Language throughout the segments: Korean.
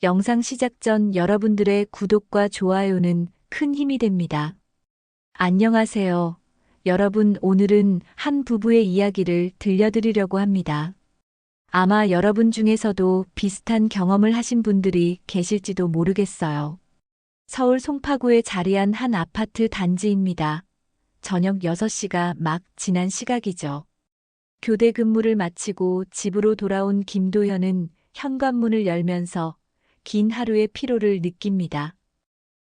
영상 시작 전 여러분들의 구독과 좋아요는 큰 힘이 됩니다. 안녕하세요. 여러분, 오늘은 한 부부의 이야기를 들려드리려고 합니다. 아마 여러분 중에서도 비슷한 경험을 하신 분들이 계실지도 모르겠어요. 서울 송파구에 자리한 한 아파트 단지입니다. 저녁 6시가 막 지난 시각이죠. 교대 근무를 마치고 집으로 돌아온 김도현은 현관문을 열면서 긴 하루의 피로를 느낍니다.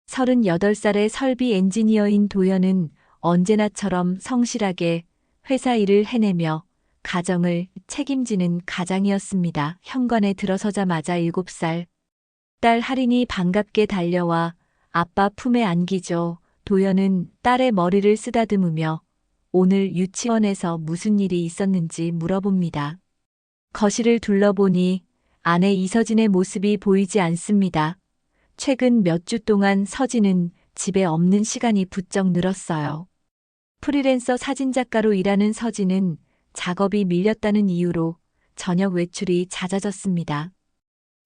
38살의 설비 엔지니어인 도현은 언제나처럼 성실하게 회사 일을 해내며 가정을 책임지는 가장이었습니다. 현관에 들어서자마자 7살 딸 할인이 반갑게 달려와 아빠 품에 안기죠. 도현은 딸의 머리를 쓰다듬으며 오늘 유치원에서 무슨 일이 있었는지 물어봅니다. 거실을 둘러보니 아내 이서진의 모습이 보이지 않습니다. 최근 몇 주 동안 서진은 집에 없는 시간이 부쩍 늘었어요. 프리랜서 사진작가로 일하는 서진은 작업이 밀렸다는 이유로 저녁 외출이 잦아졌습니다.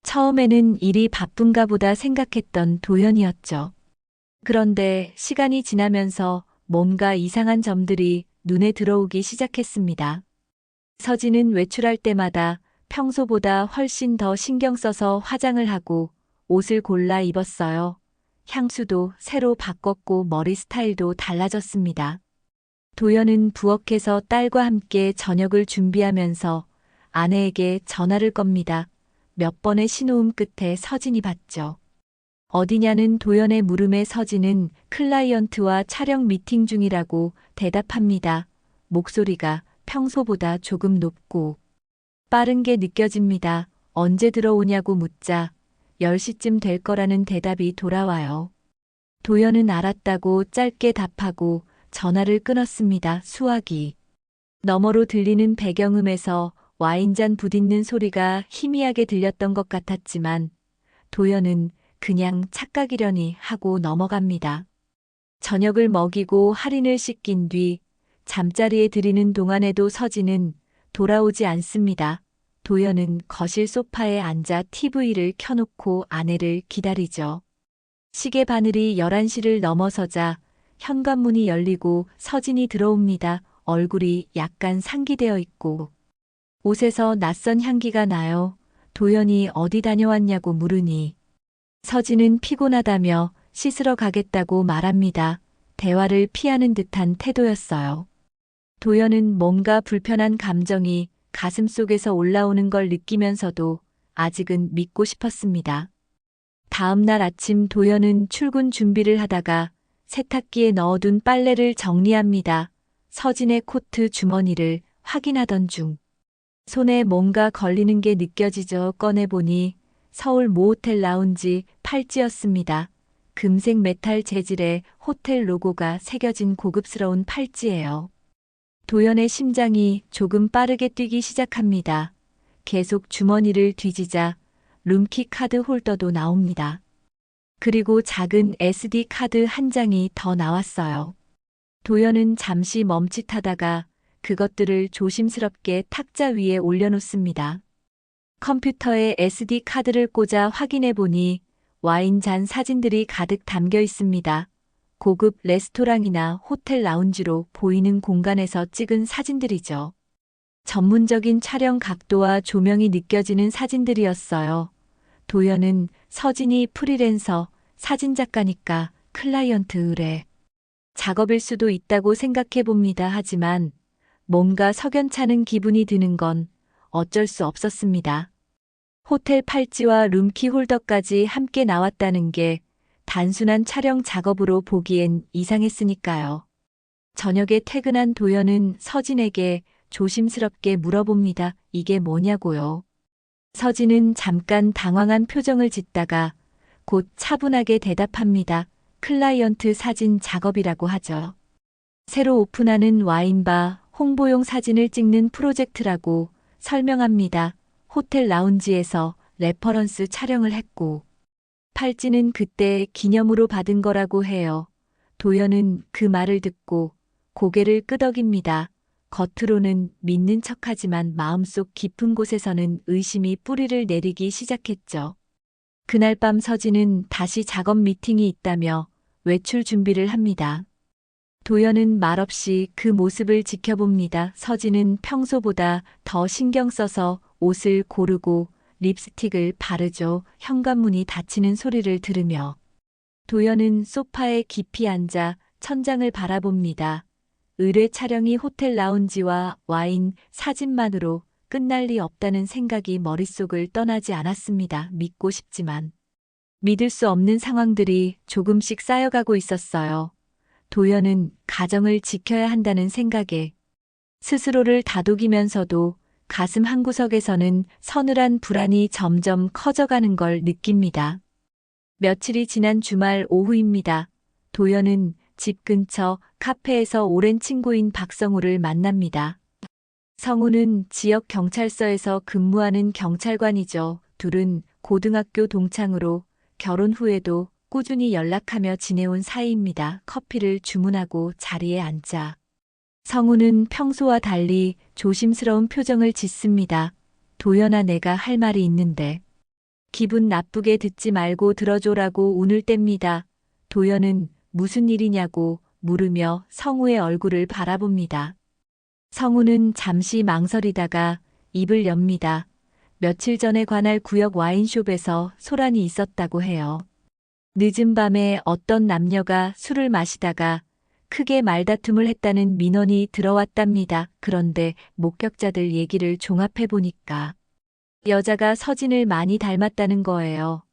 처음에는 일이 바쁜가 보다 생각했던 도현이었죠. 그런데 시간이 지나면서 뭔가 이상한 점들이 눈에 들어오기 시작했습니다. 서진은 외출할 때마다 평소보다 훨씬 더 신경 써서 화장을 하고 옷을 골라 입었어요. 향수도 새로 바꿨고 머리 스타일도 달라졌습니다. 도연은 부엌에서 딸과 함께 저녁을 준비하면서 아내에게 전화를 겁니다. 몇 번의 신호음 끝에 서진이 받죠. 어디냐는 도연의 물음에 서진은 클라이언트와 촬영 미팅 중이라고 대답합니다. 목소리가 평소보다 조금 높고 빠른 게 느껴집니다. 언제 들어오냐고 묻자 10시쯤 될 거라는 대답이 돌아와요. 도연은 알았다고 짧게 답하고 전화를 끊었습니다. 수화기 너머로 들리는 배경음에서 와인잔 부딪는 소리가 희미하게 들렸던 것 같았지만 도연은 그냥 착각이려니 하고 넘어갑니다. 저녁을 먹이고 할인을 씻긴 뒤 잠자리에 들이는 동안에도 서진은 돌아오지 않습니다. 도연은 거실 소파에 앉아 TV를 켜놓고 아내를 기다리죠. 시계 바늘이 11시를 넘어서자 현관문이 열리고 서진이 들어옵니다. 얼굴이 약간 상기되어 있고 옷에서 낯선 향기가 나요. 도연이 어디 다녀왔냐고 물으니 서진은 피곤하다며 씻으러 가겠다고 말합니다. 대화를 피하는 듯한 태도였어요. 도연은 뭔가 불편한 감정이 가슴속에서 올라오는 걸 느끼면서도 아직은 믿고 싶었습니다. 다음 날 아침 도연은 출근 준비를 하다가 세탁기에 넣어둔 빨래를 정리합니다. 서진의 코트 주머니를 확인하던 중 손에 뭔가 걸리는 게 느껴지죠. 꺼내보니 서울 모호텔 라운지 팔찌였습니다. 금색 메탈 재질의 호텔 로고가 새겨진 고급스러운 팔찌예요. 도연의 심장이 조금 빠르게 뛰기 시작합니다. 계속 주머니를 뒤지자 룸키 카드 홀더도 나옵니다. 그리고 작은 SD 카드 한 장이 더 나왔어요. 도연은 잠시 멈칫하다가 그것들을 조심스럽게 탁자 위에 올려놓습니다. 컴퓨터에 SD 카드를 꽂아 확인해 보니 와인잔 사진들이 가득 담겨 있습니다. 고급 레스토랑이나 호텔 라운지로 보이는 공간에서 찍은 사진들이죠. 전문적인 촬영 각도와 조명이 느껴지는 사진들이었어요. 도연은 서진이 프리랜서 사진작가니까 클라이언트 의뢰 작업일 수도 있다고 생각해 봅니다. 하지만 뭔가 석연찮은 기분이 드는 건 어쩔 수 없었습니다. 호텔 팔찌와 룸키 홀더까지 함께 나왔다는 게 단순한 촬영 작업으로 보기엔 이상했으니까요. 저녁에 퇴근한 도연은 서진에게 조심스럽게 물어봅니다. 이게 뭐냐고요. 서진은 잠깐 당황한 표정을 짓다가 곧 차분하게 대답합니다. 클라이언트 사진 작업이라고 하죠. 새로 오픈하는 와인바 홍보용 사진을 찍는 프로젝트라고 설명합니다. 호텔 라운지에서 레퍼런스 촬영을 했고 팔찌는 그때 기념으로 받은 거라고 해요. 도연은 그 말을 듣고 고개를 끄덕입니다. 겉으로는 믿는 척하지만 마음속 깊은 곳에서는 의심이 뿌리를 내리기 시작했죠. 그날 밤 서진은 다시 작업 미팅이 있다며 외출 준비를 합니다. 도연은 말없이 그 모습을 지켜봅니다. 서진은 평소보다 더 신경 써서 옷을 고르고 립스틱을 바르죠. 현관문이 닫히는 소리를 들으며 도연은 소파에 깊이 앉아 천장을 바라봅니다. 의뢰 촬영이 호텔 라운지와 와인, 사진만으로 끝날 리 없다는 생각이 머릿속을 떠나지 않았습니다. 믿고 싶지만 믿을 수 없는 상황들이 조금씩 쌓여가고 있었어요. 도연은 가정을 지켜야 한다는 생각에 스스로를 다독이면서도 가슴 한구석에서는 서늘한 불안이 점점 커져가는 걸 느낍니다. 며칠이 지난 주말 오후입니다. 도연은 집 근처 카페에서 오랜 친구인 박성우를 만납니다. 성우는 지역 경찰서에서 근무하는 경찰관이죠. 둘은 고등학교 동창으로 결혼 후에도 꾸준히 연락하며 지내온 사이입니다. 커피를 주문하고 자리에 앉자 성우는 평소와 달리 조심스러운 표정을 짓습니다. 도연아, 내가 할 말이 있는데 기분 나쁘게 듣지 말고 들어줘라고 운을 뗍니다. 도연은 무슨 일이냐고 물으며 성우의 얼굴을 바라봅니다. 성우는 잠시 망설이다가 입을 엽니다. 며칠 전에 관할 구역 와인숍에서 소란이 있었다고 해요. 늦은 밤에 어떤 남녀가 술을 마시다가 크게 말다툼을 했다는 민원이 들어왔답니다. 그런데 목격자들 얘기를 종합해보니까 여자가 서진을 많이 닮았다는 거예요.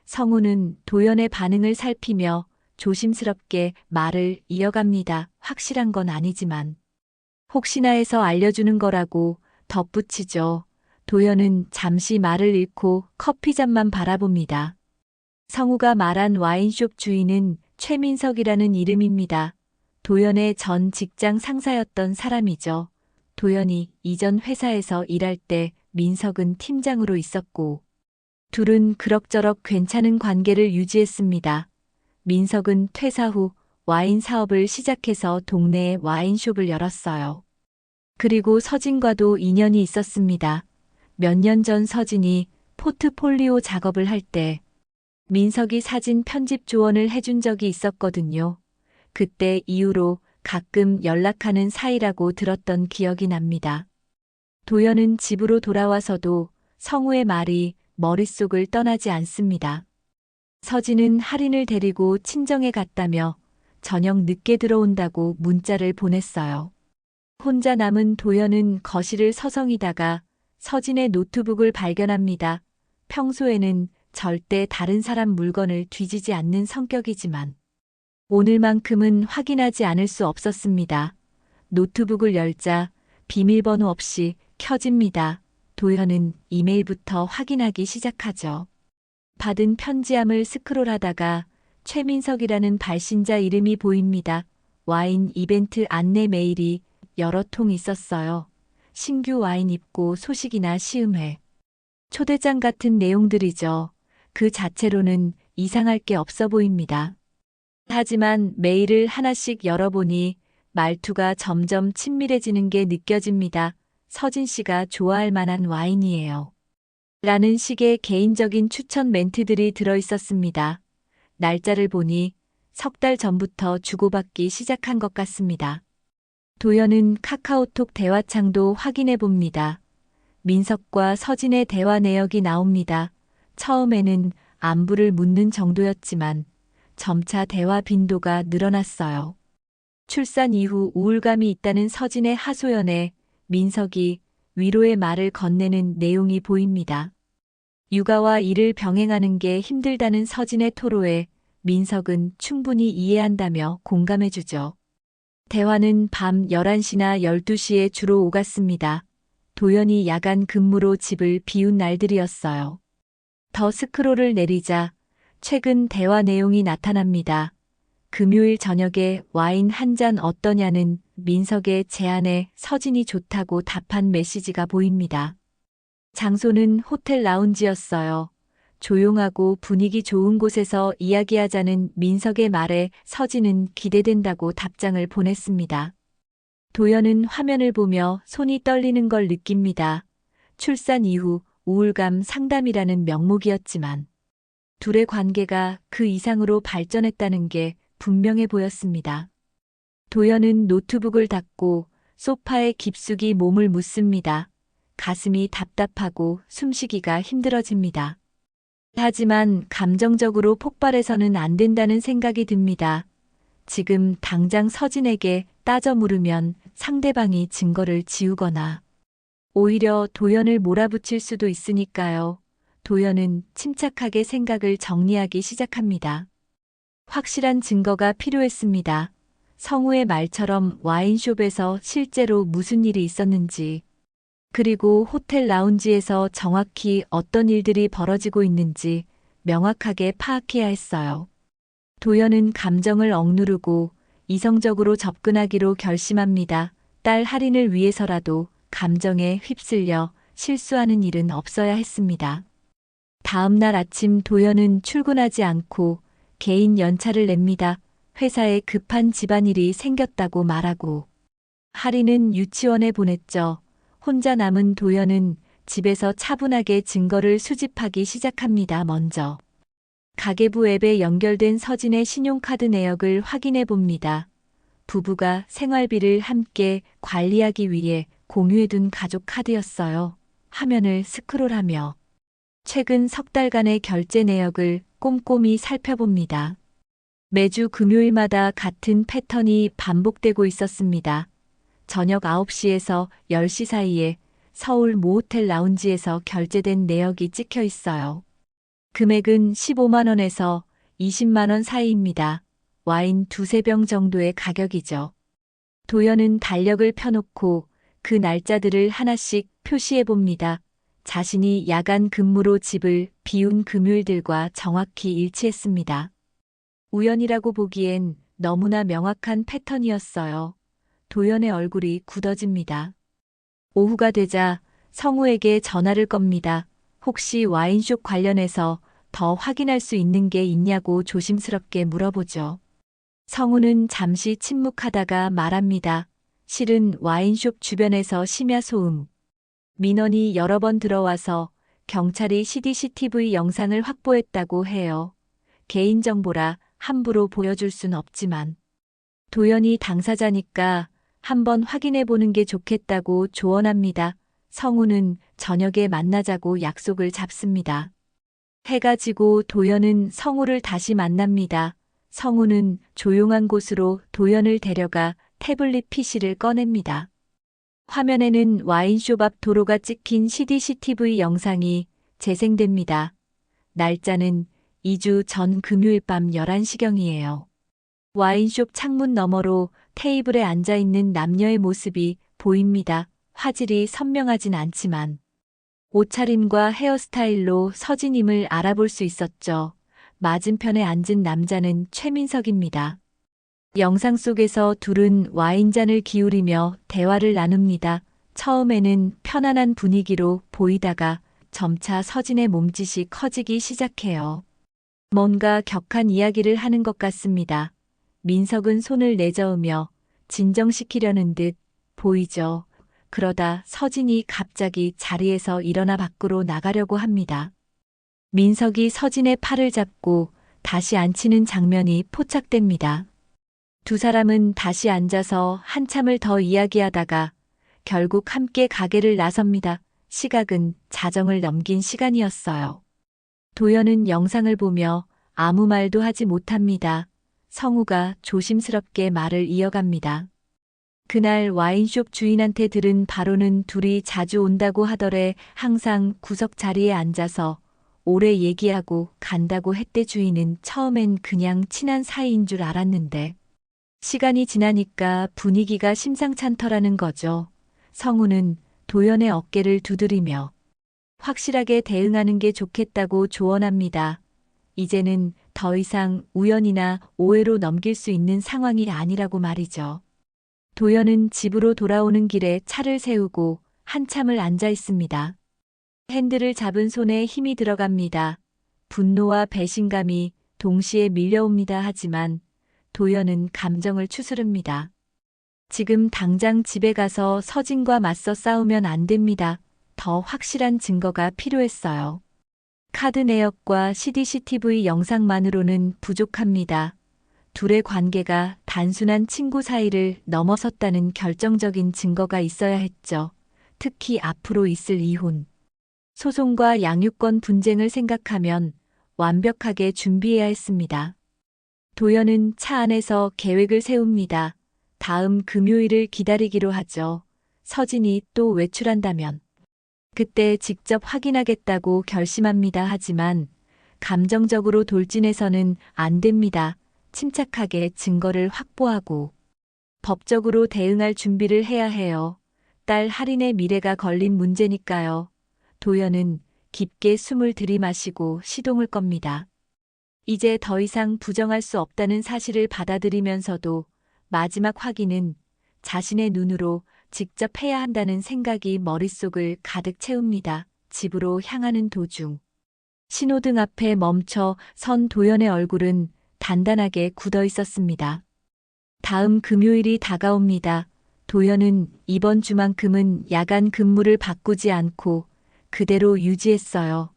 성우는 도연의 반응을 살피며 조심스럽게 말을 이어갑니다. 확실한 건 아니지만 혹시나 해서 알려주는 거라고 덧붙이죠. 도연은 잠시 말을 잃고 커피잔만 바라봅니다. 성우가 말한 와인숍 주인은 최민석이라는 이름입니다. 도연의 전 직장 상사였던 사람이죠. 도연이 이전 회사에서 일할 때 민석은 팀장으로 있었고 둘은 그럭저럭 괜찮은 관계를 유지했습니다. 민석은 퇴사 후 와인 사업을 시작해서 동네에 와인숍을 열었어요. 그리고 서진과도 인연이 있었습니다. 몇 년 전 서진이 포트폴리오 작업을 할 때 민석이 사진 편집 조언을 해준 적이 있었거든요. 그때 이후로 가끔 연락하는 사이라고 들었던 기억이 납니다. 도연은 집으로 돌아와서도 성우의 말이 머릿속을 떠나지 않습니다. 서진은 할인을 데리고 친정에 갔다며 저녁 늦게 들어온다고 문자를 보냈어요. 혼자 남은 도연은 거실을 서성이다가 서진의 노트북을 발견합니다. 평소에는 절대 다른 사람 물건을 뒤지지 않는 성격이지만 오늘만큼은 확인하지 않을 수 없었습니다. 노트북을 열자 비밀번호 없이 켜집니다. 도연은 이메일부터 확인하기 시작하죠. 받은 편지함을 스크롤하다가 최민석이라는 발신자 이름이 보입니다. 와인 이벤트 안내 메일이 여러 통 있었어요. 신규 와인 입고 소식이나 시음회, 초대장 같은 내용들이죠. 그 자체로는 이상할 게 없어 보입니다. 하지만 메일을 하나씩 열어보니 말투가 점점 친밀해지는 게 느껴집니다. 서진 씨가 좋아할 만한 와인이에요. 라는 식의 개인적인 추천 멘트들이 들어있었습니다. 날짜를 보니 석 달 전부터 주고받기 시작한 것 같습니다. 도연은 카카오톡 대화창도 확인해 봅니다. 민석과 서진의 대화 내역이 나옵니다. 처음에는 안부를 묻는 정도였지만 점차 대화 빈도가 늘어났어요. 출산 이후 우울감이 있다는 서진의 하소연에 민석이 위로의 말을 건네는 내용이 보입니다. 육아와 일을 병행하는 게 힘들다는 서진의 토로에 민석은 충분히 이해한다며 공감해주죠. 대화는 밤 11시나 12시에 주로 오갔습니다. 도연이 야간 근무로 집을 비운 날들이었어요. 더 스크롤을 내리자 최근 대화 내용이 나타납니다. 금요일 저녁에 와인 한 잔 어떠냐는 민석의 제안에 서진이 좋다고 답한 메시지가 보입니다. 장소는 호텔 라운지였어요. 조용하고 분위기 좋은 곳에서 이야기하자는 민석의 말에 서진은 기대된다고 답장을 보냈습니다. 도연은 화면을 보며 손이 떨리는 걸 느낍니다. 출산 이후 우울감 상담이라는 명목이었지만 둘의 관계가 그 이상으로 발전했다는 게 분명해 보였습니다. 도연은 노트북을 닫고 소파에 깊숙이 몸을 묻습니다. 가슴이 답답하고 숨쉬기가 힘들어집니다. 하지만 감정적으로 폭발해서는 안 된다는 생각이 듭니다. 지금 당장 서진에게 따져 물으면 상대방이 증거를 지우거나 오히려 도연을 몰아붙일 수도 있으니까요. 도연은 침착하게 생각을 정리하기 시작합니다. 확실한 증거가 필요했습니다. 성우의 말처럼 와인숍에서 실제로 무슨 일이 있었는지, 그리고 호텔 라운지에서 정확히 어떤 일들이 벌어지고 있는지 명확하게 파악해야 했어요. 도연은 감정을 억누르고 이성적으로 접근하기로 결심합니다. 딸 할인을 위해서라도 감정에 휩쓸려 실수하는 일은 없어야 했습니다. 다음 날 아침 도연은 출근하지 않고 개인 연차를 냅니다. 회사에 급한 집안일이 생겼다고 말하고 할인은 유치원에 보냈죠. 혼자 남은 도연은 집에서 차분하게 증거를 수집하기 시작합니다. 먼저 가계부 앱에 연결된 서진의 신용카드 내역을 확인해 봅니다. 부부가 생활비를 함께 관리하기 위해 공유해둔 가족 카드였어요. 화면을 스크롤하며 최근 석 달간의 결제 내역을 꼼꼼히 살펴봅니다. 매주 금요일마다 같은 패턴이 반복되고 있었습니다. 저녁 9시에서 10시 사이에 서울 모 호텔 라운지에서 결제된 내역이 찍혀 있어요. 금액은 15만 원에서 20만 원 사이입니다. 와인 두세 병 정도의 가격이죠. 도연은 달력을 펴놓고 그 날짜들을 하나씩 표시해 봅니다. 자신이 야간 근무로 집을 비운 금요일들과 정확히 일치했습니다. 우연이라고 보기엔 너무나 명확한 패턴이었어요. 도연의 얼굴이 굳어집니다. 오후가 되자 성우에게 전화를 겁니다. 혹시 와인숍 관련해서 더 확인할 수 있는 게 있냐고 조심스럽게 물어보죠. 성우는 잠시 침묵하다가 말합니다. 실은 와인숍 주변에서 심야 소음, 민원이 여러 번 들어와서 경찰이 CCTV 영상을 확보했다고 해요. 개인정보라 함부로 보여줄 순 없지만 도연이 당사자니까 한번 확인해 보는 게 좋겠다고 조언합니다. 성우는 저녁에 만나자고 약속을 잡습니다. 해가 지고 도연은 성우를 다시 만납니다. 성우는 조용한 곳으로 도연을 데려가 태블릿 PC를 꺼냅니다. 화면에는 와인숍 앞 도로가 찍힌 CCTV 영상이 재생됩니다. 날짜는 2주 전 금요일 밤 11시경이에요. 와인숍 창문 너머로 테이블에 앉아있는 남녀의 모습이 보입니다. 화질이 선명하진 않지만 옷차림과 헤어스타일로 서진임을 알아볼 수 있었죠. 맞은편에 앉은 남자는 최민석입니다. 영상 속에서 둘은 와인잔을 기울이며 대화를 나눕니다. 처음에는 편안한 분위기로 보이다가 점차 서진의 몸짓이 커지기 시작해요. 뭔가 격한 이야기를 하는 것 같습니다. 민석은 손을 내저으며 진정시키려는 듯 보이죠. 그러다 서진이 갑자기 자리에서 일어나 밖으로 나가려고 합니다. 민석이 서진의 팔을 잡고 다시 앉히는 장면이 포착됩니다. 두 사람은 다시 앉아서 한참을 더 이야기하다가 결국 함께 가게를 나섭니다. 시각은 자정을 넘긴 시간이었어요. 도연은 영상을 보며 아무 말도 하지 못합니다. 성우가 조심스럽게 말을 이어갑니다. 그날 와인숍 주인한테 들은 바로는 둘이 자주 온다고 하더래. 항상 구석 자리에 앉아서 오래 얘기하고 간다고 했대. 주인은 처음엔 그냥 친한 사이인 줄 알았는데 시간이 지나니까 분위기가 심상찮더라는 거죠. 성우는 도연의 어깨를 두드리며 확실하게 대응하는 게 좋겠다고 조언합니다. 이제는 더 이상 우연이나 오해로 넘길 수 있는 상황이 아니라고 말이죠. 도연은 집으로 돌아오는 길에 차를 세우고 한참을 앉아 있습니다. 핸들을 잡은 손에 힘이 들어갑니다. 분노와 배신감이 동시에 밀려옵니다. 하지만 도연은 감정을 추스릅니다. 지금 당장 집에 가서 서진과 맞서 싸우면 안 됩니다. 더 확실한 증거가 필요했어요. 카드 내역과 CCTV 영상만으로는 부족합니다. 둘의 관계가 단순한 친구 사이를 넘어섰다는 결정적인 증거가 있어야 했죠. 특히 앞으로 있을 이혼, 소송과 양육권 분쟁을 생각하면 완벽하게 준비해야 했습니다. 도연은 차 안에서 계획을 세웁니다. 다음 금요일을 기다리기로 하죠. 서진이 또 외출한다면 그때 직접 확인하겠다고 결심합니다. 하지만 감정적으로 돌진해서는 안 됩니다. 침착하게 증거를 확보하고 법적으로 대응할 준비를 해야 해요. 딸 할인의 미래가 걸린 문제니까요. 도연은 깊게 숨을 들이마시고 시동을 겁니다. 이제 더 이상 부정할 수 없다는 사실을 받아들이면서도 마지막 확인은 자신의 눈으로 직접 해야 한다는 생각이 머릿속을 가득 채웁니다. 집으로 향하는 도중 신호등 앞에 멈춰 선 도연의 얼굴은 단단하게 굳어 있었습니다. 다음 금요일이 다가옵니다. 도연은 이번 주만큼은 야간 근무를 바꾸지 않고 그대로 유지했어요.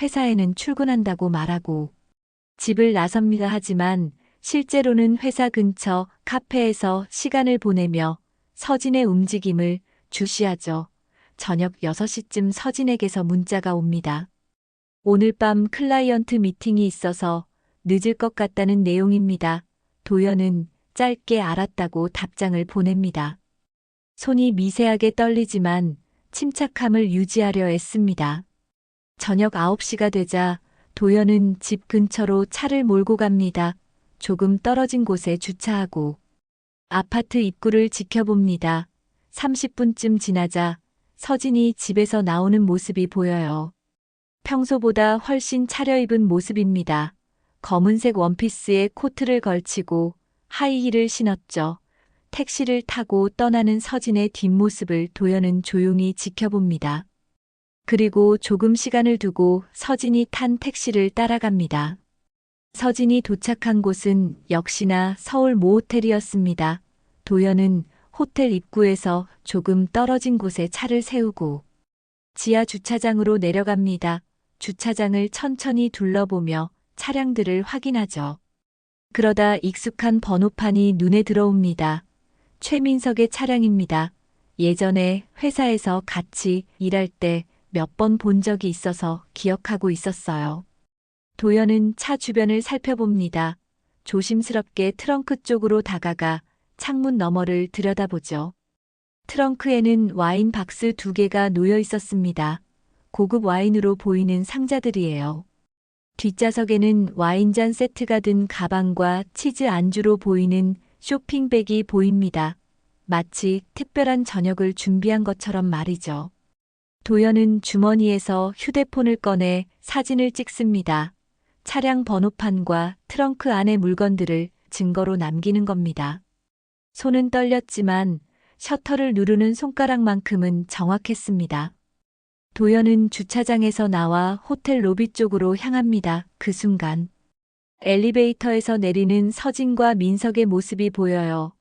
회사에는 출근한다고 말하고 집을 나섭니다. 하지만 실제로는 회사 근처 카페에서 시간을 보내며 서진의 움직임을 주시하죠. 저녁 6시쯤 서진에게서 문자가 옵니다. 오늘 밤 클라이언트 미팅이 있어서 늦을 것 같다는 내용입니다. 도연은 짧게 알았다고 답장을 보냅니다. 손이 미세하게 떨리지만 침착함을 유지하려 애씁니다. 저녁 9시가 되자 도연은 집 근처로 차를 몰고 갑니다. 조금 떨어진 곳에 주차하고 아파트 입구를 지켜봅니다. 30분쯤 지나자 서진이 집에서 나오는 모습이 보여요. 평소보다 훨씬 차려입은 모습입니다. 검은색 원피스에 코트를 걸치고 하이힐을 신었죠. 택시를 타고 떠나는 서진의 뒷모습을 도연은 조용히 지켜봅니다. 그리고 조금 시간을 두고 서진이 탄 택시를 따라갑니다. 서진이 도착한 곳은 역시나 서울 모호텔이었습니다. 도연은 호텔 입구에서 조금 떨어진 곳에 차를 세우고 지하 주차장으로 내려갑니다. 주차장을 천천히 둘러보며 차량들을 확인하죠. 그러다 익숙한 번호판이 눈에 들어옵니다. 최민석의 차량입니다. 예전에 회사에서 같이 일할 때 몇 번 본 적이 있어서 기억하고 있었어요. 도연은 차 주변을 살펴봅니다. 조심스럽게 트렁크 쪽으로 다가가 창문 너머를 들여다보죠. 트렁크에는 와인 박스 2개가 놓여 있었습니다. 고급 와인으로 보이는 상자들이에요. 뒷좌석에는 와인잔 세트가 든 가방과 치즈 안주로 보이는 쇼핑백이 보입니다. 마치 특별한 저녁을 준비한 것처럼 말이죠. 도연은 주머니에서 휴대폰을 꺼내 사진을 찍습니다. 차량 번호판과 트렁크 안의 물건들을 증거로 남기는 겁니다. 손은 떨렸지만 셔터를 누르는 손가락만큼은 정확했습니다. 도연은 주차장에서 나와 호텔 로비 쪽으로 향합니다. 그 순간 엘리베이터에서 내리는 서진과 민석의 모습이 보여요.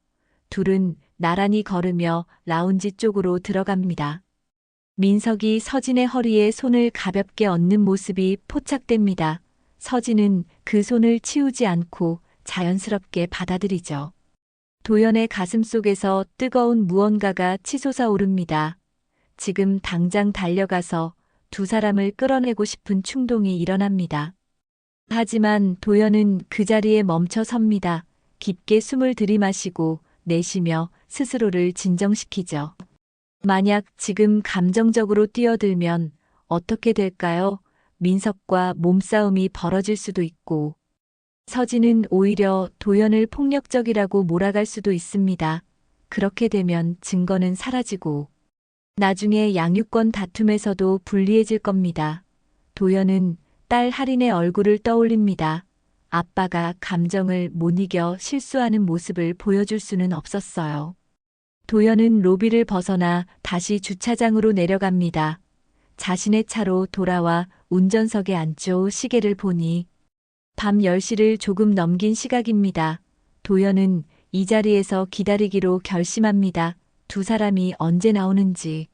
둘은 나란히 걸으며 라운지 쪽으로 들어갑니다. 민석이 서진의 허리에 손을 가볍게 얹는 모습이 포착됩니다. 서진은 그 손을 치우지 않고 자연스럽게 받아들이죠. 도연의 가슴속에서 뜨거운 무언가가 치솟아 오릅니다. 지금 당장 달려가서 두 사람을 끌어내고 싶은 충동이 일어납니다. 하지만 도연은 그 자리에 멈춰 섭니다. 깊게 숨을 들이마시고 내쉬며 스스로를 진정시키죠. 만약 지금 감정적으로 뛰어들면 어떻게 될까요? 민석과 몸싸움이 벌어질 수도 있고 서진은 오히려 도연을 폭력적이라고 몰아갈 수도 있습니다. 그렇게 되면 증거는 사라지고 나중에 양육권 다툼에서도 불리해질 겁니다. 도연은 딸 할인의 얼굴을 떠올립니다. 아빠가 감정을 못 이겨 실수하는 모습을 보여줄 수는 없었어요. 도연은 로비를 벗어나 다시 주차장으로 내려갑니다. 자신의 차로 돌아와 운전석에 앉죠. 시계를 보니 밤 10시를 조금 넘긴 시각입니다. 도연은 이 자리에서 기다리기로 결심합니다. 두 사람이 언제 나오는지,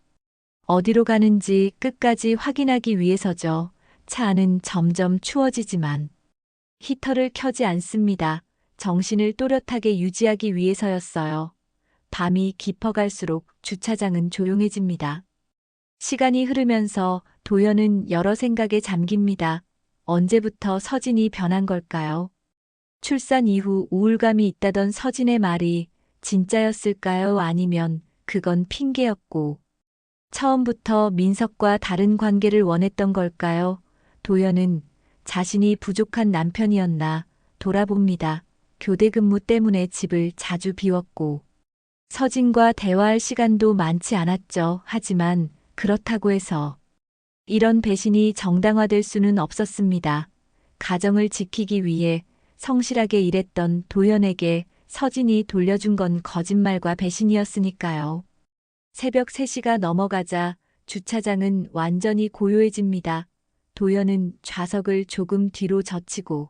어디로 가는지 끝까지 확인하기 위해서죠. 차 안은 점점 추워지지만 히터를 켜지 않습니다. 정신을 또렷하게 유지하기 위해서였어요. 밤이 깊어갈수록 주차장은 조용해집니다. 시간이 흐르면서 도연은 여러 생각에 잠깁니다. 언제부터 서진이 변한 걸까요? 출산 이후 우울감이 있다던 서진의 말이 진짜였을까요? 아니면 그건 핑계였고 처음부터 민석과 다른 관계를 원했던 걸까요? 도연은 자신이 부족한 남편이었나 돌아봅니다. 교대 근무 때문에 집을 자주 비웠고 서진과 대화할 시간도 많지 않았죠. 하지만 그렇다고 해서 이런 배신이 정당화될 수는 없었습니다. 가정을 지키기 위해 성실하게 일했던 도연에게 서진이 돌려준 건 거짓말과 배신이었으니까요. 새벽 3시가 넘어가자 주차장은 완전히 고요해집니다. 도연은 좌석을 조금 뒤로 젖히고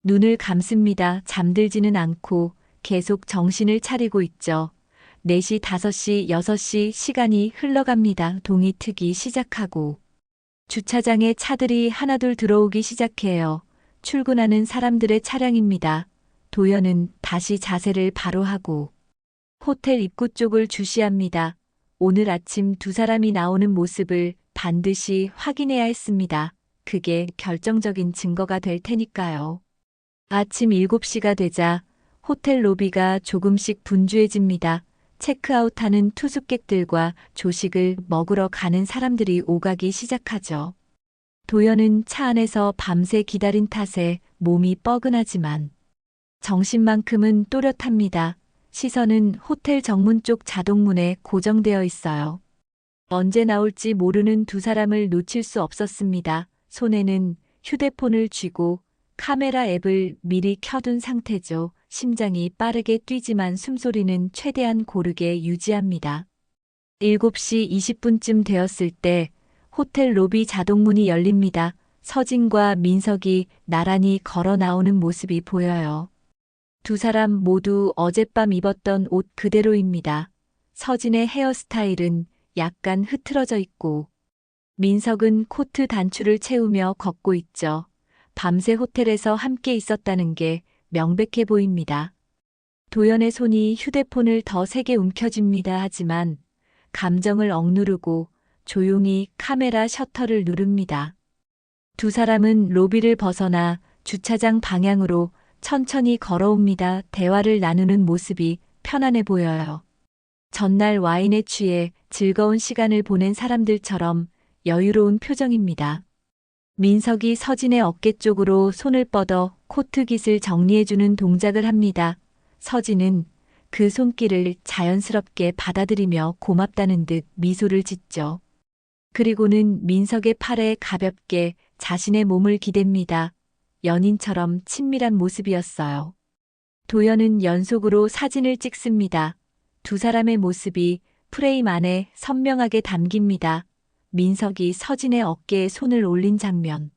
눈을 감습니다. 잠들지는 않고 계속 정신을 차리고 있죠. 4시, 5시, 6시 시간이 흘러갑니다. 동이 트기 시작하고 주차장에 차들이 하나둘 들어오기 시작해요. 출근하는 사람들의 차량입니다. 도연은 다시 자세를 바로 하고 호텔 입구 쪽을 주시합니다. 오늘 아침 2사람이 나오는 모습을 반드시 확인해야 했습니다. 그게 결정적인 증거가 될 테니까요. 아침 7시가 되자 호텔 로비가 조금씩 분주해집니다. 체크아웃하는 투숙객들과 조식을 먹으러 가는 사람들이 오가기 시작하죠. 도연은 차 안에서 밤새 기다린 탓에 몸이 뻐근하지만 정신만큼은 또렷합니다. 시선은 호텔 정문 쪽 자동문에 고정되어 있어요. 언제 나올지 모르는 2사람을 놓칠 수 없었습니다. 손에는 휴대폰을 쥐고 카메라 앱을 미리 켜둔 상태죠. 심장이 빠르게 뛰지만 숨소리는 최대한 고르게 유지합니다. 7시 20분쯤 되었을 때 호텔 로비 자동문이 열립니다. 서진과 민석이 나란히 걸어 나오는 모습이 보여요. 2사람 모두 어젯밤 입었던 옷 그대로입니다. 서진의 헤어스타일은 약간 흐트러져 있고 민석은 코트 단추를 채우며 걷고 있죠. 밤새 호텔에서 함께 있었다는 게 명백해 보입니다. 도연의 손이 휴대폰을 더 세게 움켜쥡니다. 하지만 감정을 억누르고 조용히 카메라 셔터를 누릅니다. 2사람은 로비를 벗어나 주차장 방향으로 천천히 걸어옵니다. 대화를 나누는 모습이 편안해 보여요. 전날 와인에 취해 즐거운 시간을 보낸 사람들처럼 여유로운 표정입니다. 민석이 서진의 어깨 쪽으로 손을 뻗어 코트깃을 정리해주는 동작을 합니다. 서진은 그 손길을 자연스럽게 받아들이며 고맙다는 듯 미소를 짓죠. 그리고는 민석의 팔에 가볍게 자신의 몸을 기댑니다. 연인처럼 친밀한 모습이었어요. 도연은 연속으로 사진을 찍습니다. 2사람의 모습이 프레임 안에 선명하게 담깁니다. 민석이 서진의 어깨에 손을 올린 장면,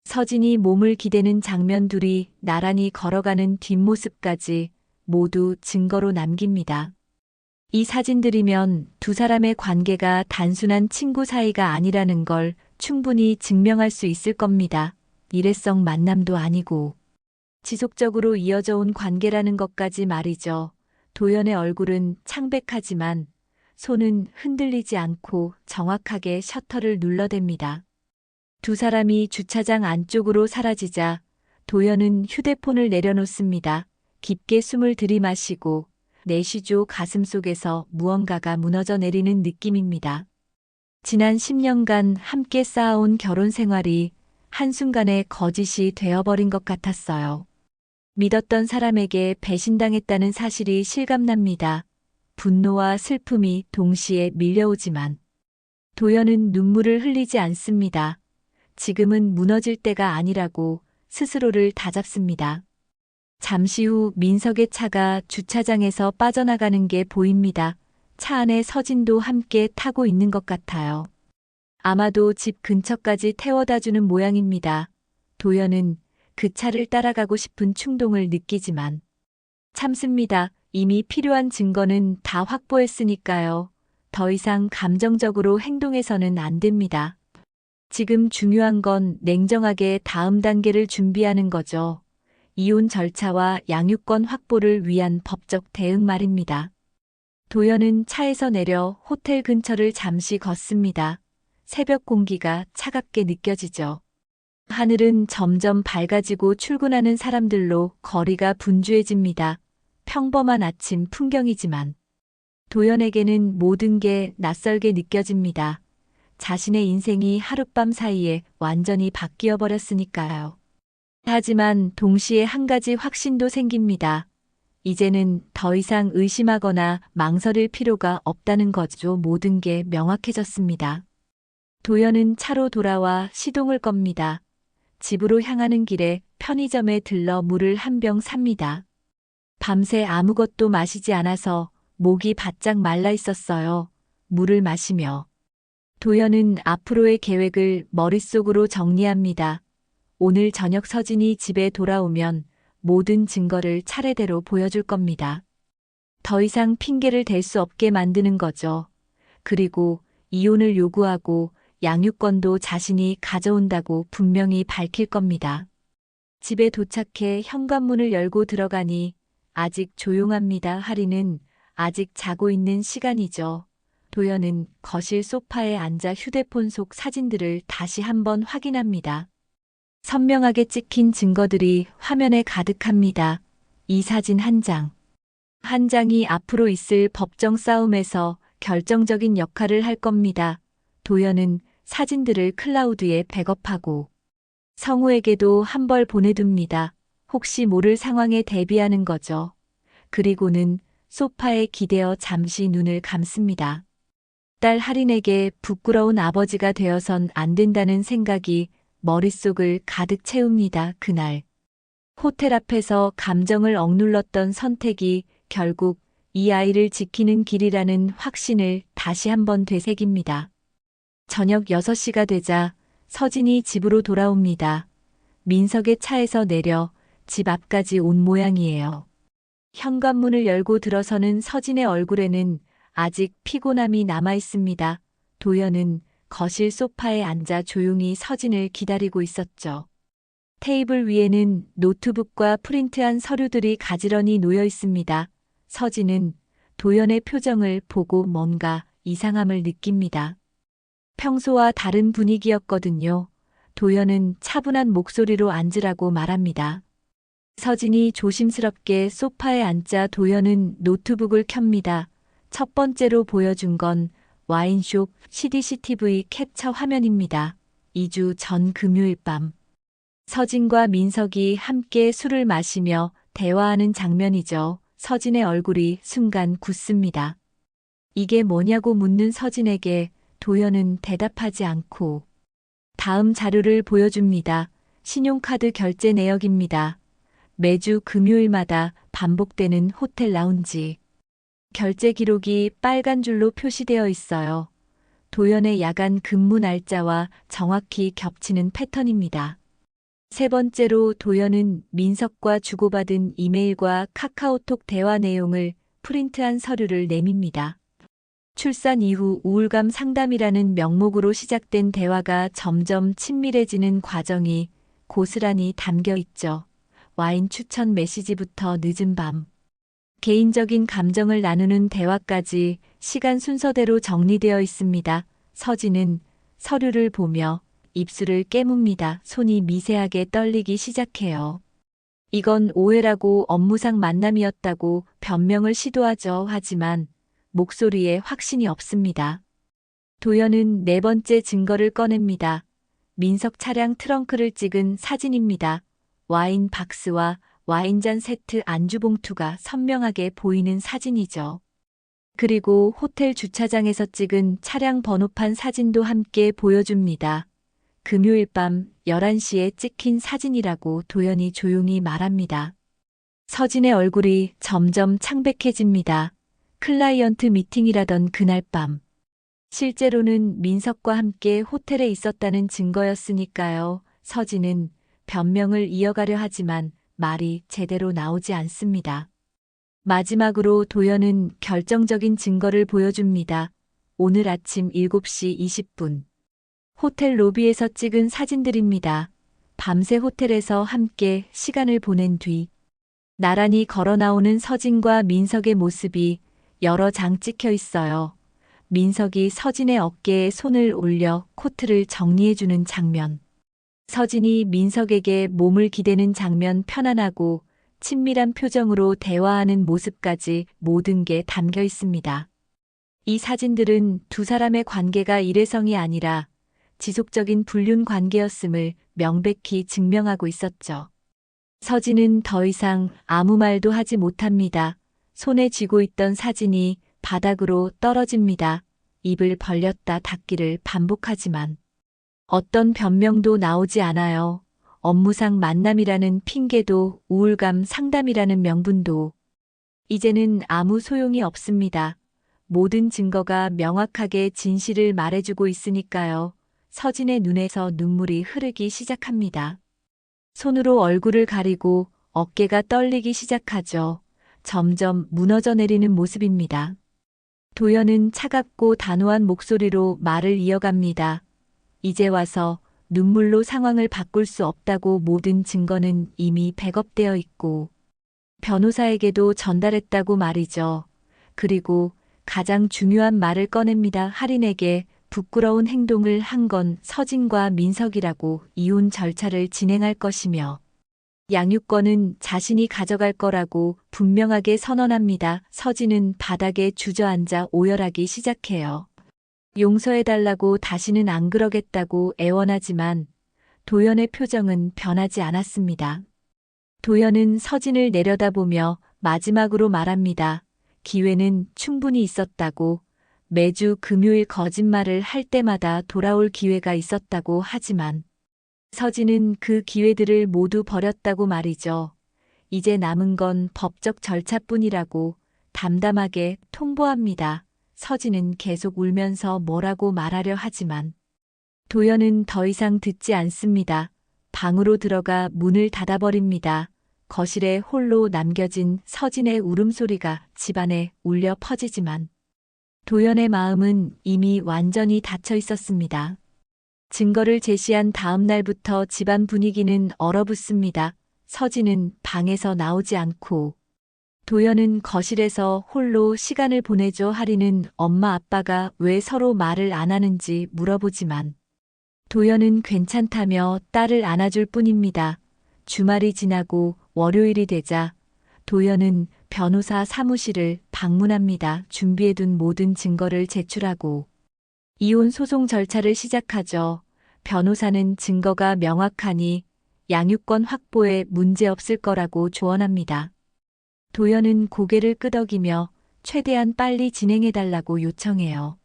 서진이 몸을 기대는 장면, 둘이 나란히 걸어가는 뒷모습까지 모두 증거로 남깁니다. 이 사진들이면 2사람의 관계가 단순한 친구 사이가 아니라는 걸 충분히 증명할 수 있을 겁니다. 일회성 만남도 아니고 지속적으로 이어져 온 관계라는 것까지 말이죠. 도연의 얼굴은 창백하지만 손은 흔들리지 않고 정확하게 셔터를 눌러댑니다. 2사람이 주차장 안쪽으로 사라지자 도연은 휴대폰을 내려놓습니다. 깊게 숨을 들이마시고 내쉬죠. 가슴속에서 무언가가 무너져 내리는 느낌입니다. 지난 10년간 함께 쌓아온 결혼 생활이 한순간에 거짓이 되어버린 것 같았어요. 믿었던 사람에게 배신당했다는 사실이 실감납니다. 분노와 슬픔이 동시에 밀려오지만 도연은 눈물을 흘리지 않습니다. 지금은 무너질 때가 아니라고 스스로를 다잡습니다. 잠시 후 민석의 차가 주차장에서 빠져나가는 게 보입니다. 차 안에 서진도 함께 타고 있는 것 같아요. 아마도 집 근처까지 태워다주는 모양입니다. 도연은 그 차를 따라가고 싶은 충동을 느끼지만 참습니다. 이미 필요한 증거는 다 확보했으니까요. 더 이상 감정적으로 행동해서는 안 됩니다. 지금 중요한 건 냉정하게 다음 단계를 준비하는 거죠. 이혼 절차와 양육권 확보를 위한 법적 대응 말입니다. 도연은 차에서 내려 호텔 근처를 잠시 걷습니다. 새벽 공기가 차갑게 느껴지죠. 하늘은 점점 밝아지고 출근하는 사람들로 거리가 분주해집니다. 평범한 아침 풍경이지만 도연에게는 모든 게 낯설게 느껴집니다. 자신의 인생이 하룻밤 사이에 완전히 바뀌어 버렸으니까요. 하지만 동시에 한 가지 확신도 생깁니다. 이제는 더 이상 의심하거나 망설일 필요가 없다는 거죠. 모든 게 명확해졌습니다. 도연은 차로 돌아와 시동을 겁니다. 집으로 향하는 길에 편의점에 들러 물을 한 병 삽니다. 밤새 아무것도 마시지 않아서 목이 바짝 말라 있었어요. 물을 마시며 도연은 앞으로의 계획을 머릿속으로 정리합니다. 오늘 저녁 서진이 집에 돌아오면 모든 증거를 차례대로 보여줄 겁니다. 더 이상 핑계를 댈 수 없게 만드는 거죠. 그리고 이혼을 요구하고 양육권도 자신이 가져온다고 분명히 밝힐 겁니다. 집에 도착해 현관문을 열고 들어가니 아직 조용합니다. 하리는 아직 자고 있는 시간이죠. 도연은 거실 소파에 앉아 휴대폰 속 사진들을 다시 한번 확인합니다. 선명하게 찍힌 증거들이 화면에 가득합니다. 이 사진 한 장. 한 장이 앞으로 있을 법정 싸움에서 결정적인 역할을 할 겁니다. 도연은 사진들을 클라우드에 백업하고 성우에게도 한 벌 보내둡니다. 혹시 모를 상황에 대비하는 거죠. 그리고는 소파에 기대어 잠시 눈을 감습니다. 딸 할인에게 부끄러운 아버지가 되어선 안 된다는 생각이 머릿속을 가득 채웁니다. 그날 호텔 앞에서 감정을 억눌렀던 선택이 결국 이 아이를 지키는 길이라는 확신을 다시 한번 되새깁니다. 저녁 6시가 되자 서진이 집으로 돌아옵니다. 민석의 차에서 내려 집 앞까지 온 모양이에요. 현관문을 열고 들어서는 서진의 얼굴에는 아직 피곤함이 남아 있습니다. 도연은 거실 소파에 앉아 조용히 서진을 기다리고 있었죠. 테이블 위에는 노트북과 프린트한 서류들이 가지런히 놓여 있습니다. 서진은 도연의 표정을 보고 뭔가 이상함을 느낍니다. 평소와 다른 분위기였거든요. 도연은 차분한 목소리로 앉으라고 말합니다. 서진이 조심스럽게 소파에 앉자 도연은 노트북을 켭니다. 첫 번째로 보여준 건 와인숍 CCTV 캡처 화면입니다. 2주 전 금요일 밤. 서진과 민석이 함께 술을 마시며 대화하는 장면이죠. 서진의 얼굴이 순간 굳습니다. 이게 뭐냐고 묻는 서진에게 도연은 대답하지 않고 다음 자료를 보여줍니다. 신용카드 결제 내역입니다. 매주 금요일마다 반복되는 호텔 라운지. 결제 기록이 빨간 줄로 표시되어 있어요. 도연의 야간 근무 날짜와 정확히 겹치는 패턴입니다. 세 번째로 도연은 민석과 주고받은 이메일과 카카오톡 대화 내용을 프린트한 서류를 내밉니다. 출산 이후 우울감 상담이라는 명목으로 시작된 대화가 점점 친밀해지는 과정이 고스란히 담겨 있죠. 와인 추천 메시지부터 늦은 밤. 개인적인 감정을 나누는 대화까지 시간 순서대로 정리되어 있습니다. 서진은 서류를 보며 입술을 깨뭅니다. 손이 미세하게 떨리기 시작해요. 이건 오해라고 업무상 만남이었다고 변명을 시도하죠. 하지만 목소리에 확신이 없습니다. 도연은 네 번째 증거를 꺼냅니다. 민석 차량 트렁크를 찍은 사진입니다. 와인 박스와 와인잔 세트 안주 봉투가 선명하게 보이는 사진이죠. 그리고 호텔 주차장에서 찍은 차량 번호판 사진도 함께 보여줍니다. 금요일 밤 11시에 찍힌 사진이라고 도연이 조용히 말합니다. 서진의 얼굴이 점점 창백해집니다. 클라이언트 미팅이라던 그날 밤. 실제로는 민석과 함께 호텔에 있었다는 증거였으니까요. 서진은 변명을 이어가려 하지만 말이 제대로 나오지 않습니다. 마지막으로 도연은 결정적인 증거를 보여줍니다. 오늘 아침 7시 20분. 호텔 로비에서 찍은 사진들입니다. 밤새 호텔에서 함께 시간을 보낸 뒤 나란히 걸어 나오는 서진과 민석의 모습이 여러 장 찍혀 있어요. 민석이 서진의 어깨에 손을 올려 코트를 정리해주는 장면. 서진이 민석에게 몸을 기대는 장면, 편안하고 친밀한 표정으로 대화하는 모습까지 모든 게 담겨 있습니다. 이 사진들은 두 사람의 관계가 일회성이 아니라 지속적인 불륜 관계였음을 명백히 증명하고 있었죠. 서진은 더 이상 아무 말도 하지 못합니다. 손에 쥐고 있던 사진이 바닥으로 떨어집니다. 입을 벌렸다 닫기를 반복하지만 어떤 변명도 나오지 않아요. 업무상 만남이라는 핑계도 우울감 상담이라는 명분도 이제는 아무 소용이 없습니다. 모든 증거가 명확하게 진실을 말해주고 있으니까요. 서진의 눈에서 눈물이 흐르기 시작합니다. 손으로 얼굴을 가리고 어깨가 떨리기 시작하죠. 점점 무너져 내리는 모습입니다. 도연은 차갑고 단호한 목소리로 말을 이어갑니다. 이제 와서 눈물로 상황을 바꿀 수 없다고. 모든 증거는 이미 백업되어 있고 변호사에게도 전달했다고 말이죠. 그리고 가장 중요한 말을 꺼냅니다. 할인에게 부끄러운 행동을 한 건 서진과 민석이라고. 이혼 절차를 진행할 것이며 양육권은 자신이 가져갈 거라고 분명하게 선언합니다. 서진은 바닥에 주저앉아 오열하기 시작해요. 용서해달라고, 다시는 안 그러겠다고 애원하지만 도연의 표정은 변하지 않았습니다. 도연은 서진을 내려다보며 마지막으로 말합니다. 기회는 충분히 있었다고. 매주 금요일 거짓말을 할 때마다 돌아올 기회가 있었다고. 하지만 서진은 그 기회들을 모두 버렸다고 말이죠. 이제 남은 건 법적 절차뿐이라고 담담하게 통보합니다. 서진은 계속 울면서 뭐라고 말하려 하지만 도연은 더 이상 듣지 않습니다. 방으로 들어가 문을 닫아버립니다. 거실에 홀로 남겨진 서진의 울음소리가 집안에 울려 퍼지지만 도연의 마음은 이미 완전히 닫혀 있었습니다. 증거를 제시한 다음 날부터 집안 분위기는 얼어붙습니다. 서진은 방에서 나오지 않고 도연은 거실에서 홀로 시간을 보내죠. 할인은 엄마 아빠가 왜 서로 말을 안 하는지 물어보지만 도연은 괜찮다며 딸을 안아줄 뿐입니다. 주말이 지나고 월요일이 되자 도연은 변호사 사무실을 방문합니다. 준비해둔 모든 증거를 제출하고 이혼 소송 절차를 시작하죠. 변호사는 증거가 명확하니 양육권 확보에 문제없을 거라고 조언합니다. 도연은 고개를 끄덕이며 최대한 빨리 진행해달라고 요청해요.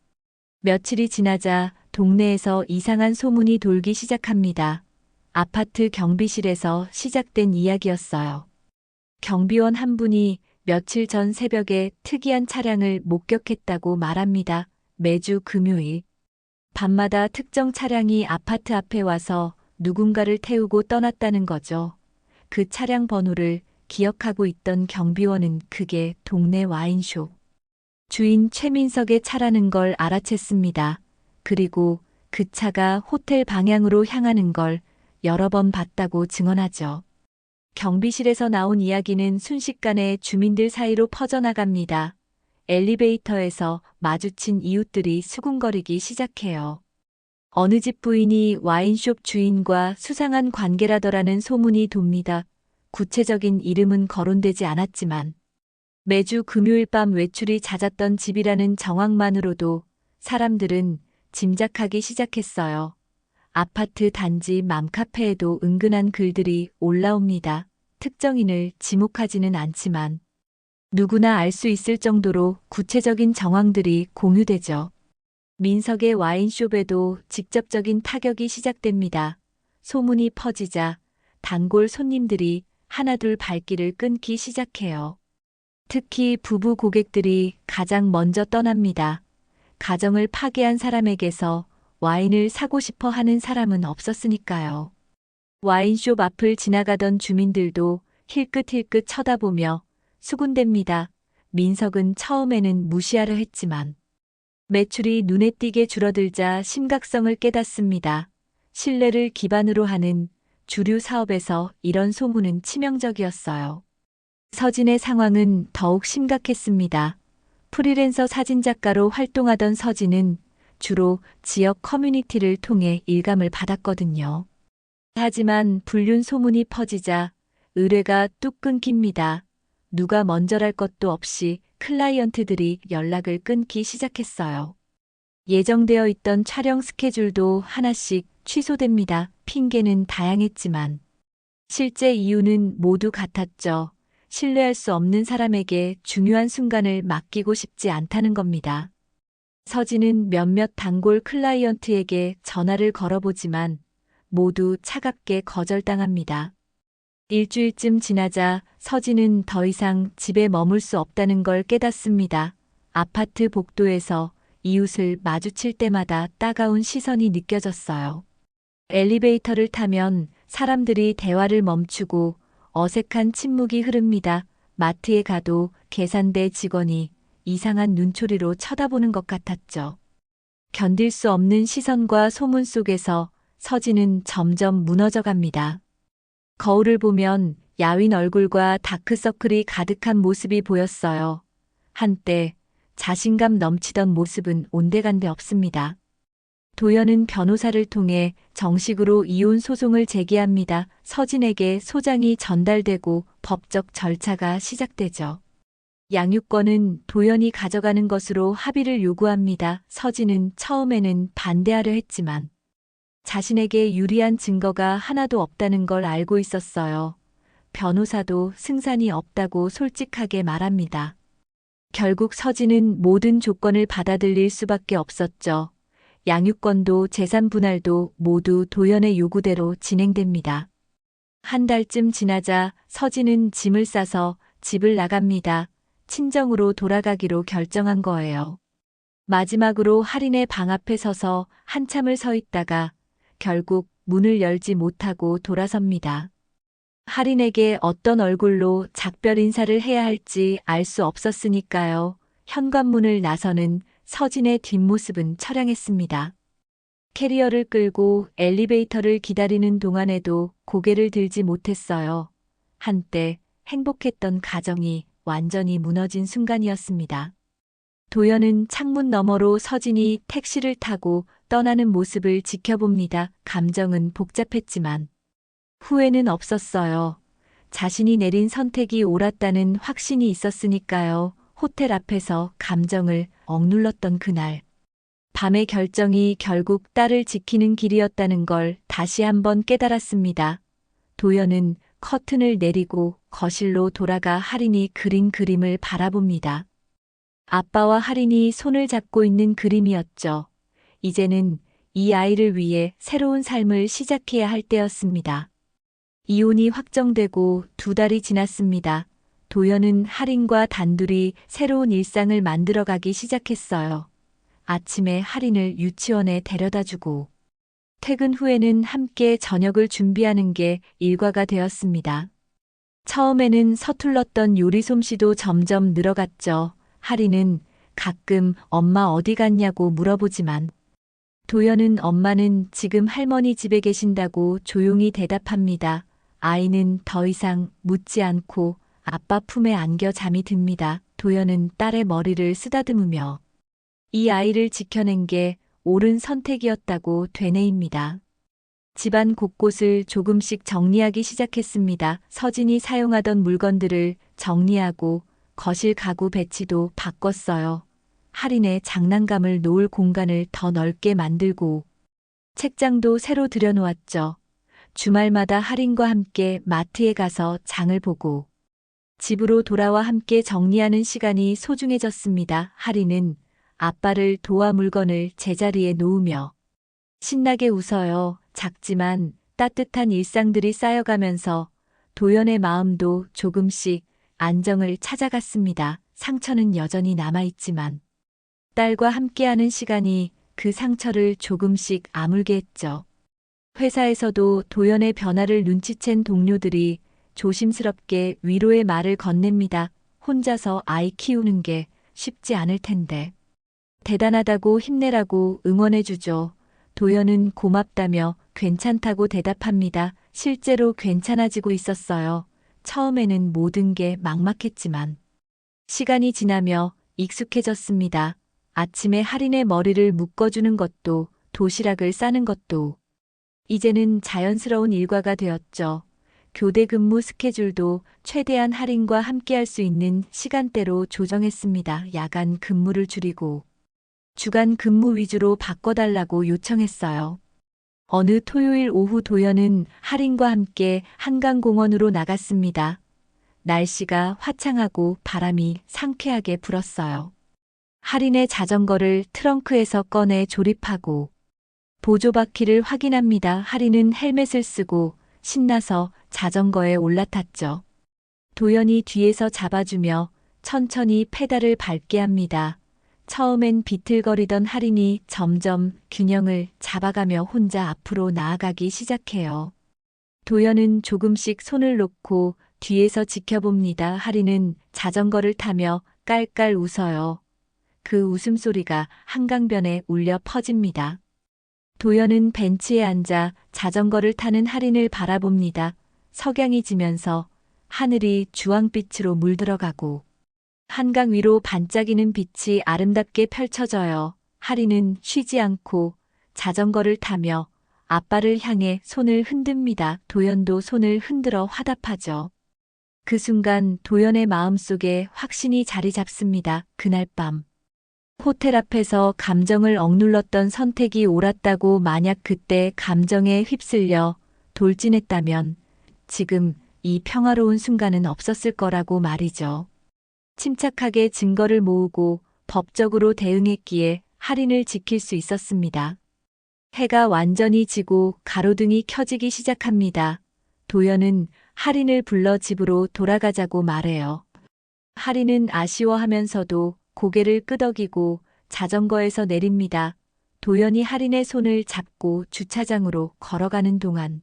며칠이 지나자 동네에서 이상한 소문이 돌기 시작합니다. 아파트 경비실에서 시작된 이야기였어요. 경비원 한 분이 며칠 전 새벽에 특이한 차량을 목격했다고 말합니다. 매주 금요일 밤마다 특정 차량이 아파트 앞에 와서 누군가를 태우고 떠났다는 거죠. 그 차량 번호를 기억하고 있던 경비원은 그게 동네 와인숍 주인 최민석의 차라는 걸 알아챘습니다. 그리고 그 차가 호텔 방향으로 향하는 걸 여러 번 봤다고 증언하죠. 경비실에서 나온 이야기는 순식간에 주민들 사이로 퍼져나갑니다. 엘리베이터에서 마주친 이웃들이 수군거리기 시작해요. 어느 집 부인이 와인숍 주인과 수상한 관계라더라는 소문이 돕니다. 구체적인 이름은 거론되지 않았지만 매주 금요일 밤 외출이 잦았던 집이라는 정황만으로도 사람들은 짐작하기 시작했어요. 아파트 단지 맘카페에도 은근한 글들이 올라옵니다. 특정인을 지목하지는 않지만 누구나 알 수 있을 정도로 구체적인 정황들이 공유되죠. 민석의 와인숍에도 직접적인 타격이 시작됩니다. 소문이 퍼지자 단골 손님들이 하나둘 발길을 끊기 시작해요. 특히 부부 고객들이 가장 먼저 떠납니다. 가정을 파괴한 사람에게서 와인을 사고 싶어 하는 사람은 없었으니까요. 와인숍 앞을 지나가던 주민들도 힐끗힐끗 쳐다보며 수군댑니다. 민석은 처음에는 무시하려 했지만 매출이 눈에 띄게 줄어들자 심각성을 깨닫습니다. 신뢰를 기반으로 하는 주류 사업에서 이런 소문은 치명적이었어요. 서진의 상황은 더욱 심각했습니다. 프리랜서 사진작가로 활동하던 서진은 주로 지역 커뮤니티를 통해 일감을 받았거든요. 하지만 불륜 소문이 퍼지자 의뢰가 뚝 끊깁니다. 누가 먼저랄 것도 없이 클라이언트들이 연락을 끊기 시작했어요. 예정되어 있던 촬영 스케줄도 하나씩 취소됩니다. 핑계는 다양했지만 실제 이유는 모두 같았죠. 신뢰할 수 없는 사람에게 중요한 순간을 맡기고 싶지 않다는 겁니다. 서진은 몇몇 단골 클라이언트에게 전화를 걸어보지만 모두 차갑게 거절당합니다. 일주일쯤 지나자 서진은 더 이상 집에 머물 수 없다는 걸 깨닫습니다. 아파트 복도에서 이웃을 마주칠 때마다 따가운 시선이 느껴졌어요. 엘리베이터를 타면 사람들이 대화를 멈추고 어색한 침묵이 흐릅니다. 마트에 가도 계산대 직원이 이상한 눈초리로 쳐다보는 것 같았죠. 견딜 수 없는 시선과 소문 속에서 서진은 점점 무너져 갑니다. 거울을 보면 야윈 얼굴과 다크서클이 가득한 모습이 보였어요. 한때 자신감 넘치던 모습은 온데간데 없습니다. 도연은 변호사를 통해 정식으로 이혼 소송을 제기합니다. 서진에게 소장이 전달되고 법적 절차가 시작되죠. 양육권은 도연이 가져가는 것으로 합의를 요구합니다. 서진은 처음에는 반대하려 했지만 자신에게 유리한 증거가 하나도 없다는 걸 알고 있었어요. 변호사도 승산이 없다고 솔직하게 말합니다. 결국 서진은 모든 조건을 받아들일 수밖에 없었죠. 양육권도 재산 분할도 모두 도연의 요구대로 진행됩니다. 한 달쯤 지나자 서진은 짐을 싸서 집을 나갑니다. 친정으로 돌아가기로 결정한 거예요. 마지막으로 할인의 방 앞에 서서 한참을 서 있다가 결국 문을 열지 못하고 돌아섭니다. 할인에게 어떤 얼굴로 작별 인사를 해야 할지 알 수 없었으니까요. 현관문을 나서는 서진의 뒷모습은 처량했습니다. 캐리어를 끌고 엘리베이터를 기다리는 동안에도 고개를 들지 못했어요. 한때 행복했던 가정이 완전히 무너진 순간이었습니다. 도연은 창문 너머로 서진이 택시를 타고 떠나는 모습을 지켜봅니다. 감정은 복잡했지만 후회는 없었어요. 자신이 내린 선택이 옳았다는 확신이 있었으니까요. 호텔 앞에서 감정을 억눌렀던 그날. 밤의 결정이 결국 딸을 지키는 길이었다는 걸 다시 한번 깨달았습니다. 도연은 커튼을 내리고 거실로 돌아가 할인이 그린 그림을 바라봅니다. 아빠와 할인이 손을 잡고 있는 그림이었죠. 이제는 이 아이를 위해 새로운 삶을 시작해야 할 때였습니다. 이혼이 확정되고 2달이 지났습니다. 도연은 할인과 단둘이 새로운 일상을 만들어가기 시작했어요. 아침에 할인을 유치원에 데려다주고 퇴근 후에는 함께 저녁을 준비하는 게 일과가 되었습니다. 처음에는 서툴렀던 요리 솜씨도 점점 늘어갔죠. 할인은 가끔 엄마 어디 갔냐고 물어보지만 도연은 엄마는 지금 할머니 집에 계신다고 조용히 대답합니다. 아이는 더 이상 묻지 않고 아빠 품에 안겨 잠이 듭니다. 도연은 딸의 머리를 쓰다듬으며 이 아이를 지켜낸 게 옳은 선택이었다고 되뇌입니다. 집안 곳곳을 조금씩 정리하기 시작했습니다. 서진이 사용하던 물건들을 정리하고 거실 가구 배치도 바꿨어요. 할인의 장난감을 놓을 공간을 더 넓게 만들고 책장도 새로 들여놓았죠. 주말마다 할인과 함께 마트에 가서 장을 보고 집으로 돌아와 함께 정리하는 시간이 소중해졌습니다. 할인은 아빠를 도와 물건을 제자리에 놓으며 신나게 웃어요. 작지만 따뜻한 일상들이 쌓여가면서 도연의 마음도 조금씩 안정을 찾아갔습니다. 상처는 여전히 남아있지만 딸과 함께하는 시간이 그 상처를 조금씩 아물게 했죠. 회사에서도 도연의 변화를 눈치챈 동료들이 조심스럽게 위로의 말을 건넵니다. 혼자서 아이 키우는 게 쉽지 않을 텐데. 대단하다고 힘내라고 응원해주죠. 도연은 고맙다며 괜찮다고 대답합니다. 실제로 괜찮아지고 있었어요. 처음에는 모든 게 막막했지만 시간이 지나며 익숙해졌습니다. 아침에 할인의 머리를 묶어주는 것도 도시락을 싸는 것도 이제는 자연스러운 일과가 되었죠. 교대 근무 스케줄도 최대한 할인과 함께할 수 있는 시간대로 조정했습니다. 야간 근무를 줄이고 주간 근무 위주로 바꿔달라고 요청했어요. 어느 토요일 오후 도연은 할인과 함께 한강공원으로 나갔습니다. 날씨가 화창하고 바람이 상쾌하게 불었어요. 할인의 자전거를 트렁크에서 꺼내 조립하고 보조바퀴를 확인합니다. 할인은 헬멧을 쓰고 신나서 자전거에 올라탔죠. 도연이 뒤에서 잡아주며 천천히 페달을 밟게 합니다. 처음엔 비틀거리던 할인이 점점 균형을 잡아가며 혼자 앞으로 나아가기 시작해요. 도연은 조금씩 손을 놓고 뒤에서 지켜봅니다. 할인은 자전거를 타며 깔깔 웃어요. 그 웃음소리가 한강변에 울려 퍼집니다. 도연은 벤치에 앉아 자전거를 타는 할인을 바라봅니다. 석양이 지면서 하늘이 주황빛으로 물들어가고 한강 위로 반짝이는 빛이 아름답게 펼쳐져요. 할인은 쉬지 않고 자전거를 타며 아빠를 향해 손을 흔듭니다. 도연도 손을 흔들어 화답하죠. 그 순간 도연의 마음속에 확신이 자리 잡습니다. 그날 밤 호텔 앞에서 감정을 억눌렀던 선택이 옳았다고, 만약 그때 감정에 휩쓸려 돌진했다면 지금 이 평화로운 순간은 없었을 거라고 말이죠. 침착하게 증거를 모으고 법적으로 대응했기에 할인을 지킬 수 있었습니다. 해가 완전히 지고 가로등이 켜지기 시작합니다. 도연은 할인을 불러 집으로 돌아가자고 말해요. 할인은 아쉬워하면서도 고개를 끄덕이고 자전거에서 내립니다. 도연이 할인의 손을 잡고 주차장으로 걸어가는 동안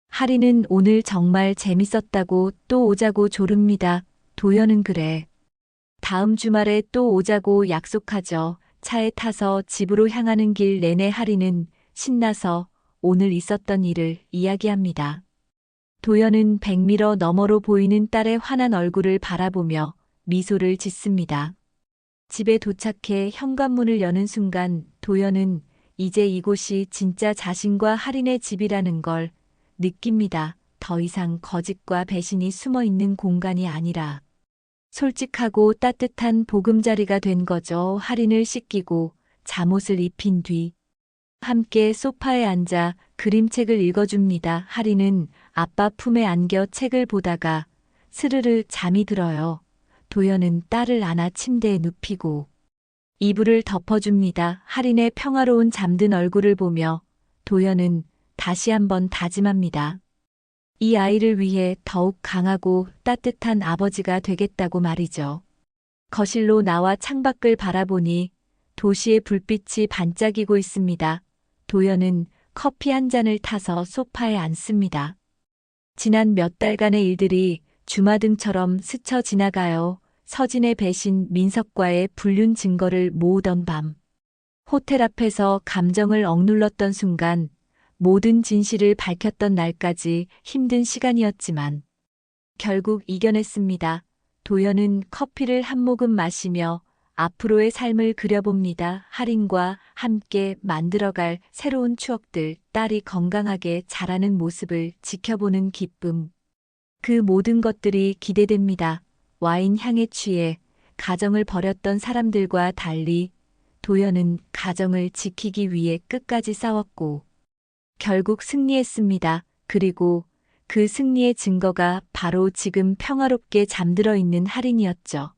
할인은 오늘 정말 재밌었다고 또 오자고 조릅니다. 도연은 그래. 다음 주말에 또 오자고 약속하죠. 차에 타서 집으로 향하는 길 내내 할인은 신나서 오늘 있었던 일을 이야기합니다. 도연은 백미러 너머로 보이는 딸의 환한 얼굴을 바라보며 미소를 짓습니다. 집에 도착해 현관문을 여는 순간 도연은 이제 이곳이 진짜 자신과 할인의 집이라는 걸 느낍니다. 더 이상 거짓과 배신이 숨어 있는 공간이 아니라 솔직하고 따뜻한 보금자리가 된 거죠. 할인을 씻기고 잠옷을 입힌 뒤 함께 소파에 앉아 그림책을 읽어줍니다. 할인은 아빠 품에 안겨 책을 보다가 스르르 잠이 들어요. 도연은 딸을 안아 침대에 눕히고 이불을 덮어줍니다. 할인의 평화로운 잠든 얼굴을 보며 도연은 다시 한번 다짐합니다. 이 아이를 위해 더욱 강하고 따뜻한 아버지가 되겠다고 말이죠. 거실로 나와 창밖을 바라보니 도시의 불빛이 반짝이고 있습니다. 도연은 커피 한 잔을 타서 소파에 앉습니다. 지난 몇 달간의 일들이 주마등처럼 스쳐 지나가요. 서진의 배신, 민석과의 불륜 증거를 모으던 밤. 호텔 앞에서 감정을 억눌렀던 순간, 모든 진실을 밝혔던 날까지 힘든 시간이었지만 결국 이겨냈습니다. 도연은 커피를 한 모금 마시며 앞으로의 삶을 그려봅니다. 할인과 함께 만들어갈 새로운 추억들, 딸이 건강하게 자라는 모습을 지켜보는 기쁨. 그 모든 것들이 기대됩니다. 와인 향에 취해 가정을 버렸던 사람들과 달리 도연은 가정을 지키기 위해 끝까지 싸웠고 결국 승리했습니다. 그리고 그 승리의 증거가 바로 지금 평화롭게 잠들어 있는 할인이었죠.